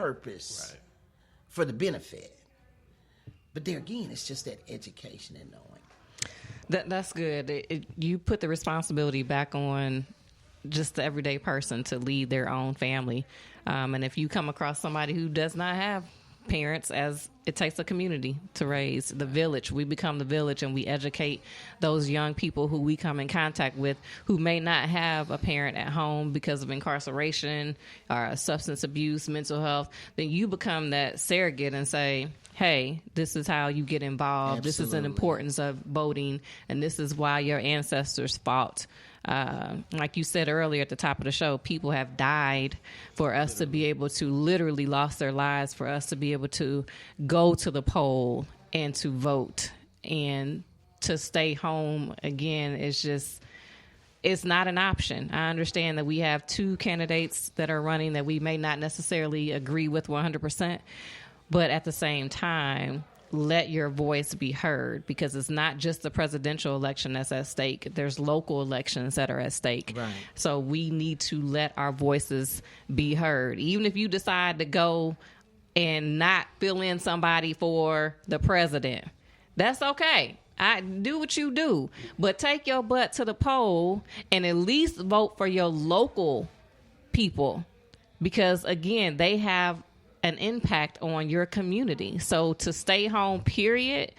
purpose for the benefit. But there again, it's just that education and knowing. That's good. You put the responsibility back on just the everyday person to lead their own family. And if you come across somebody who does not have parents, as it takes a community to raise the village, we become the village, and we educate those young people who we come in contact with who may not have a parent at home because of incarceration or substance abuse, mental health. Then you become that surrogate and say, hey, this is how you get involved. Absolutely. This is an importance of voting, and this is why your ancestors fought. Like you said earlier at the top of the show, people have died for us to be able to, literally lost their lives for us to be able to go to the poll and to vote. And to stay home, again, it's not an option. I understand that we have two candidates that are running that we may not necessarily agree with 100%, but at the same time, let your voice be heard, because it's not just the presidential election that's at stake. There's local elections that are at stake. Right. So we need to let our voices be heard. Even if you decide to go and not fill in somebody for the president, that's okay. I do what you do, but take your butt to the poll and at least vote for your local people, because again, they have an impact on your community. So to stay home, period,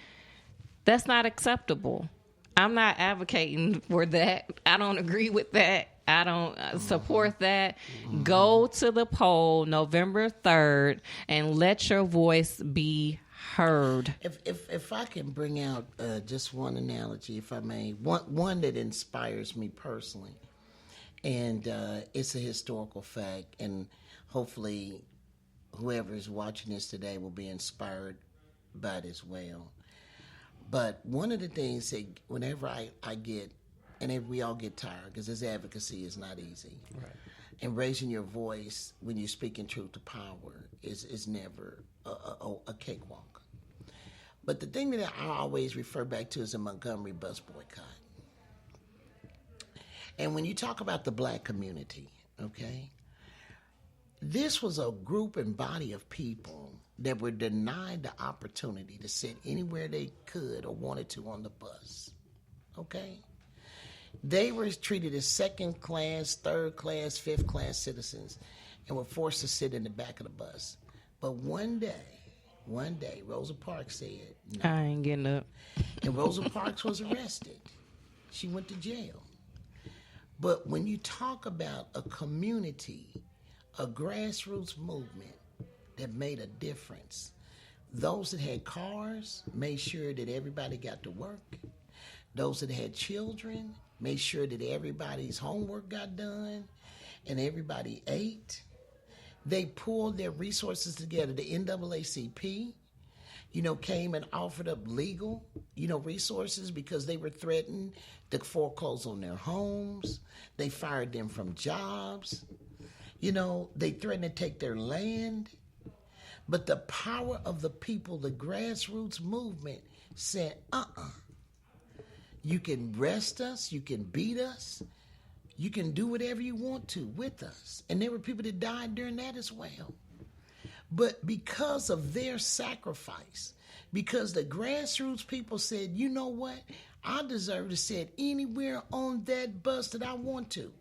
that's not acceptable. I'm not advocating for that. I don't agree with that. I don't support that. Go to the poll November 3rd and let your voice be heard. If I can bring out just one analogy, if I may, one that inspires me personally, and it's a historical fact, and hopefully whoever is watching this today will be inspired by it as well. But one of the things that whenever I get, and if we all get tired, because this advocacy is not easy, right, and raising your voice when you're speaking truth to power is never a cakewalk. But the thing that I always refer back to is the Montgomery bus boycott. And when you talk about the black community, okay, this was a group and body of people that were denied the opportunity to sit anywhere they could or wanted to on the bus, okay? They were treated as second class, third class, fifth class citizens and were forced to sit in the back of the bus. But one day, Rosa Parks said, no. I ain't getting up. And Rosa Parks was arrested. She went to jail. But when you talk about a community, a grassroots movement that made a difference, those that had cars made sure that everybody got to work. Those that had children made sure that everybody's homework got done and everybody ate. They pulled their resources together. The NAACP, came and offered up legal, resources because they were threatened to foreclose on their homes. They fired them from jobs. They threatened to take their land. But the power of the people, the grassroots movement said, you can arrest us, you can beat us, you can do whatever you want to with us. And there were people that died during that as well. But because of their sacrifice, because the grassroots people said, you know what, I deserve to sit anywhere on that bus that I want to.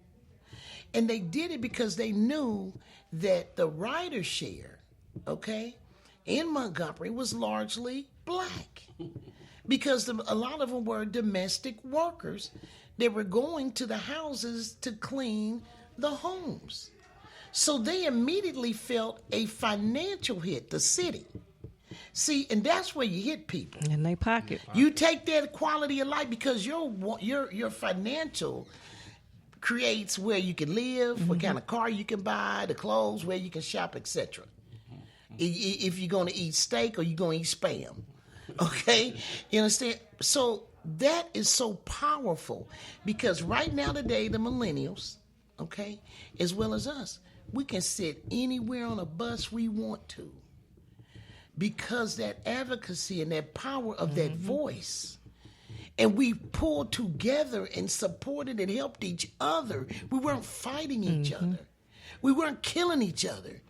And they did it because they knew that the rider share, in Montgomery was largely black. Because a lot of them were domestic workers that were going to the houses to clean the homes. So they immediately felt a financial hit, the city. See, and that's where you hit people. In their pocket. You take their quality of life because your financial creates where you can live, what kind of car you can buy, the clothes, where you can shop, etc. If you're going to eat steak or you're going to eat Spam. Okay? You understand? So that is so powerful because right now today, the millennials, as well as us, we can sit anywhere on a bus we want to because that advocacy and that power of that voice. And we pulled together and supported and helped each other. We weren't fighting each other. We weren't killing each other.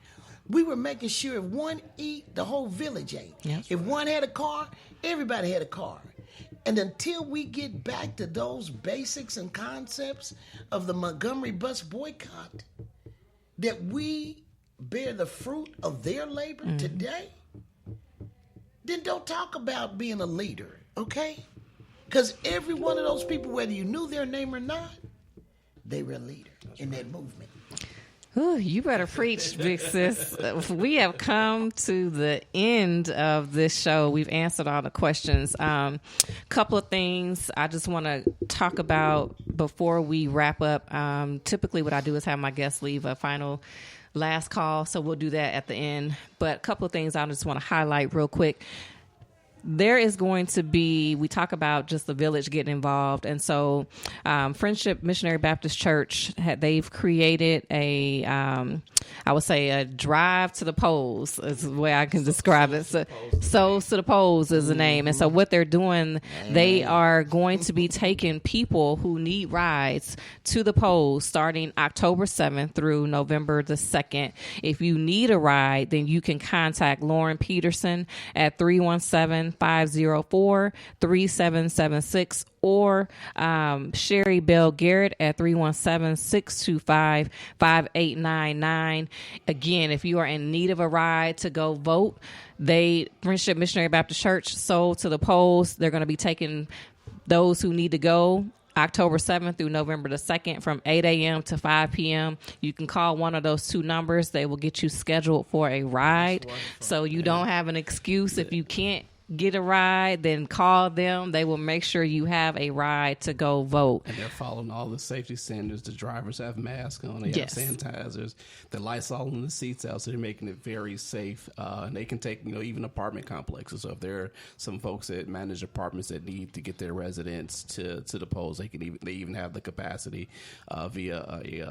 We were making sure if one eat, the whole village ate. Yes. If one had a car, everybody had a car. And until we get back to those basics and concepts of the Montgomery bus boycott, that we bear the fruit of their labor today, then don't talk about being a leader, okay? Because every one of those people, whether you knew their name or not, they were a leader in that movement. Ooh, you better preach, big sis. We have come to the end of this show. We've answered all the questions. Couple of things I just want to talk about before we wrap up. Typically what I do is have my guests leave a final last call, so we'll do that at the end. But a couple of things I just want to highlight real quick. There is going to be, we talk about just the village getting involved. And so Friendship Missionary Baptist Church, they've created a, I would say a drive to the polls is the way I can describe it. So, Souls to the Polls is the name. And so what they're doing, they are going to be taking people who need rides to the polls starting October 7th through November the 2nd. If you need a ride, then you can contact Lauren Peterson at 317-504-3776 or Sherry Bell Garrett at 317-625-5899. Again, if you are in need of a ride to go vote, Friendship Missionary Baptist Church sold to the polls. They're going to be taking those who need to go October 7th through November the 2nd from 8 a.m. to 5 p.m. You can call one of those two numbers. They will get you scheduled for a ride. So you don't have an excuse if you can't get a ride, then call them. They will make sure you have a ride to go vote. And they're following all the safety standards. The drivers have masks on. They have sanitizers. The lights all in the seats out, so they're making it very safe. And they can take, even apartment complexes. So if there are some folks that manage apartments that need to get their residents to the polls, they even have the capacity via a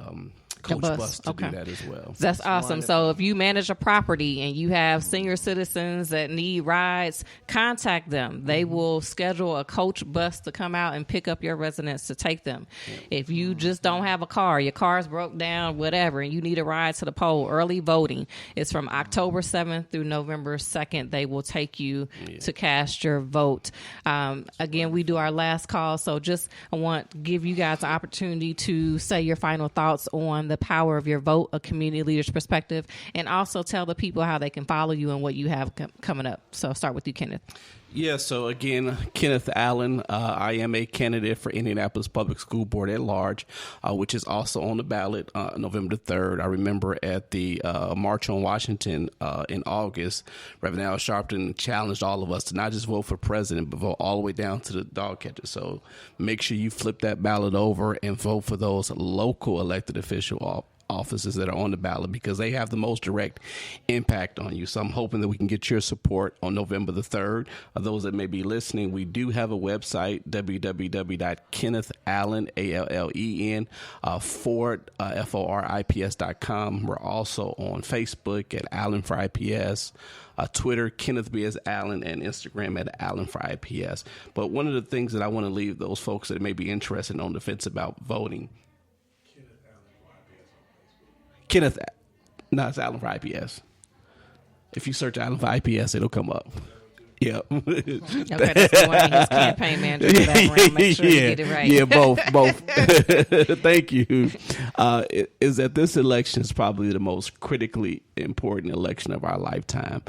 coach bus to do that as well. That's awesome. Wonderful. So if you manage a property and you have senior citizens that need rides, contact them. They will schedule a coach bus to come out and pick up your residents to take them. If you just don't have a car, your car's broke down, whatever, and you need a ride to the poll, early voting is from October 7th through November 2nd. They will take you to cast your vote. Again, we do our last call, so I want to give you guys an opportunity to say your final thoughts on the power of your vote, a community leader's perspective, and also tell the people how they can follow you and what you have coming up. So start with you, Kenneth. Yeah, so again, Kenneth Allen, I am a candidate for Indianapolis Public School Board at Large, which is also on the ballot November the 3rd. I remember at the March on Washington in August, Reverend Al Sharpton challenged all of us to not just vote for president, but vote all the way down to the dog catcher. So make sure you flip that ballot over and vote for those local elected official offices that are on the ballot, because they have the most direct impact on you. So I'm hoping that we can get your support on November the 3rd. Those that may be listening, we do have a website, www.kennethallen, FORIPS.com. We're also on Facebook at Allen for IPS, Twitter, Kenneth B. as Allen, and Instagram at Allen for IPS. But one of the things that I want to leave those folks that may be interested on the fence about voting, it's Allen for IPS. If you search Allen for IPS, it'll come up. Yeah. Okay, that's the one. He's campaign manager for that round. Make sure you get it right. Yeah, both. Thank you. Is that this election is probably the most critically important election of our lifetime.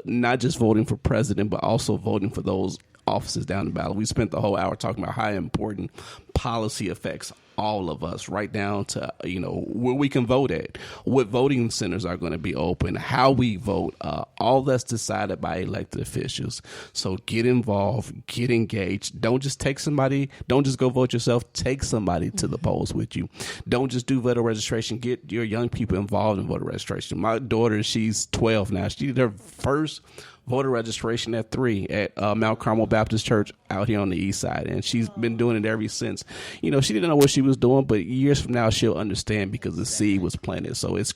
Not just voting for president, but also voting for those offices down the ballot. We spent the whole hour talking about how important policy affects all of us, right down to where we can vote at, what voting centers are going to be open, how we vote. All that's decided by elected officials. So get involved, get engaged. Don't just go vote yourself. Take somebody to the polls with you. Don't just do voter registration. Get your young people involved in voter registration. My daughter, she's 12 now. She did her first voter registration at 3 at Mount Carmel Baptist Church out here on the east side, and she's been doing it ever since. She didn't know what she was doing, but years from now she'll understand because the seed was planted. So it's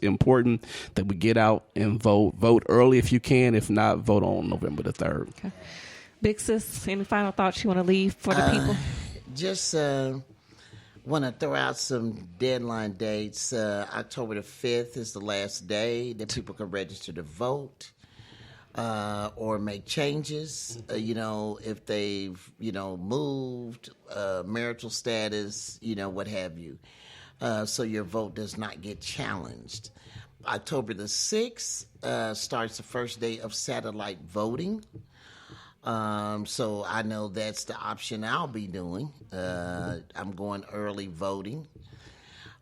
important that we get out and vote early if you can. If not, vote on November the 3rd. Okay. Big sis, any final thoughts you want to leave for the people? Just Want to throw out some deadline dates. October the 5th is the last day that people can register to vote or make changes. If they've, moved, marital status, what have you. So your vote does not get challenged. October the 6th starts the first day of satellite voting. So I know that's the option I'll be doing. I'm going early voting.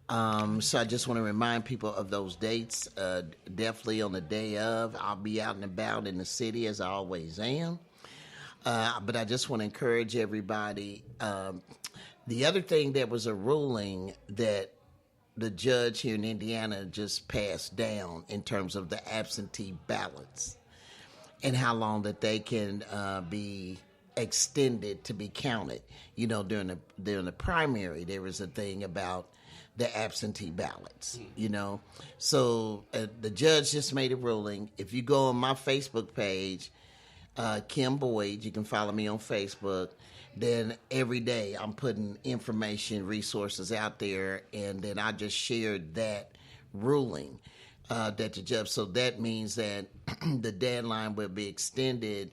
So I just want to remind people of those dates. Definitely on the day of, I'll be out and about in the city as I always am. But I just want to encourage everybody. The other thing, that was a ruling that the judge here in Indiana just passed down in terms of the absentee ballots and how long that they can be extended to be counted. During the primary, there was a thing about the absentee ballots, So the judge just made a ruling. If you go on my Facebook page, Kim Boyd, you can follow me on Facebook, then every day I'm putting information, resources out there, and then I just shared that ruling that the judge. So that means that the deadline will be extended,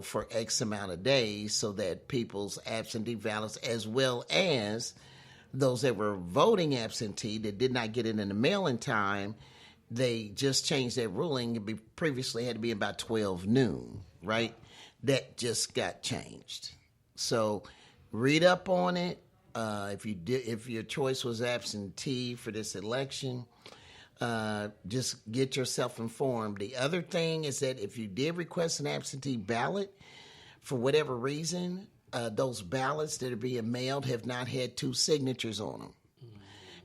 for X amount of days, so that people's absentee ballots, as well as those that were voting absentee that did not get it in the mail in time, they just changed that ruling. It previously had to be about 12 noon, right? That just got changed. So read up on it. If your choice was absentee for this election, just get yourself informed. The other thing is that if you did request an absentee ballot, for whatever reason, those ballots that are being mailed have not had 2 signatures on them.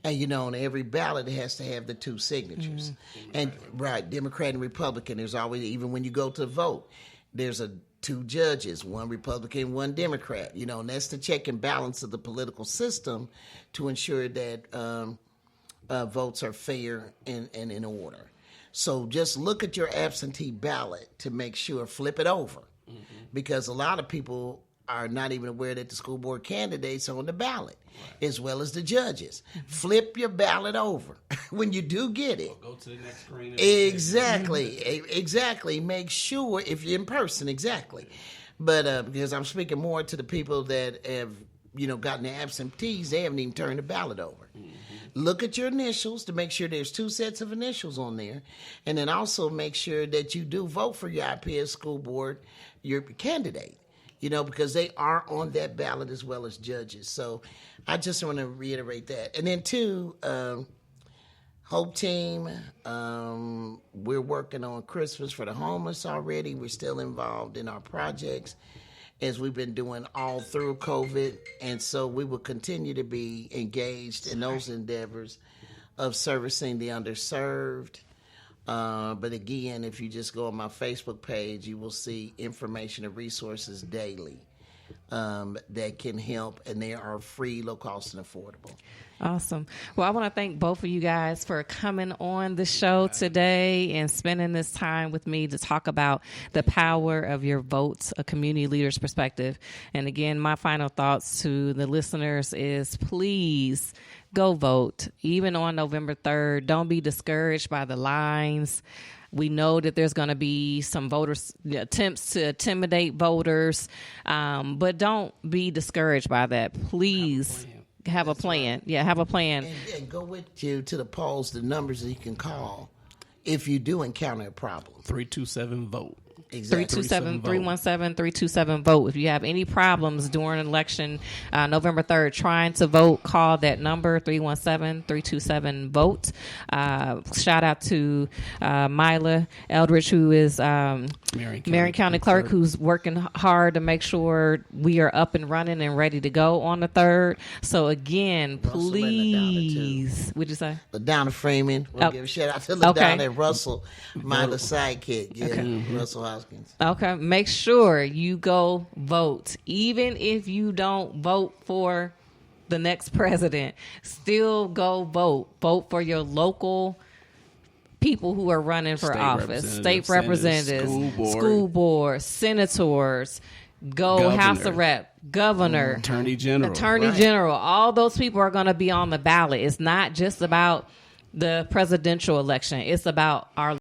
And, on every ballot, it has to have the 2 signatures. And, right, Democrat and Republican, there's always, even when you go to vote, there's 2 judges, 1 Republican, 1 Democrat, and that's the check and balance of the political system to ensure that votes are fair and in order. So just look at your absentee ballot to make sure, flip it over, because a lot of people are not even aware that the school board candidates are on the ballot, as well as the judges. Flip your ballot over when you do get it. Go to the next screen. Exactly. Make sure, if you're in person, exactly. But because I'm speaking more to the people that have, gotten the absentees, they haven't even turned the ballot over. Look at your initials to make sure there's 2 sets of initials on there. And then also make sure that you do vote for your IPS school board, your candidate. Because they are on that ballot as well as judges. So I just want to reiterate that. And then 2, Hope Team, we're working on Christmas for the homeless already. We're still involved in our projects as we've been doing all through COVID. And so we will continue to be engaged in those endeavors of servicing the underserved. But again, if you just go on my Facebook page, you will see information and resources daily that can help, and they are free, low cost, and affordable. Awesome. Well, I want to thank both of you guys for coming on the show today and spending this time with me to talk about the power of your votes, a community leader's perspective. And again, my final thoughts to the listeners is please go vote, even on November 3rd. Don't be discouraged by the lines. We know that there's going to be some voters attempts to intimidate voters, but don't be discouraged by that. Please have a plan. Yeah, have a plan. And go with you to the polls, the numbers that you can call if you do encounter a problem. 327-VOTE. Exactly. 327-317-327-VOTE. If you have any problems during election November 3rd trying to vote, call that number, 317-327-VOTE. Shout out to Mila Eldridge, who is Marion County Clerk, who's working hard to make sure we are up and running and ready to go on the 3rd. So again, please. What'd you say? LaDonna Freeman. We'll give a shout out to LaDonna and Russell, Mila's sidekick. Yeah, Russell Hoskins. Okay, make sure you go vote. Even if you don't vote for the next president, still go vote. Vote for your local people who are running for office, state representatives, school board, senators. go House of Rep, governor, Attorney General. General. All those people are going to be on the ballot. It's not just about the presidential election. It's about our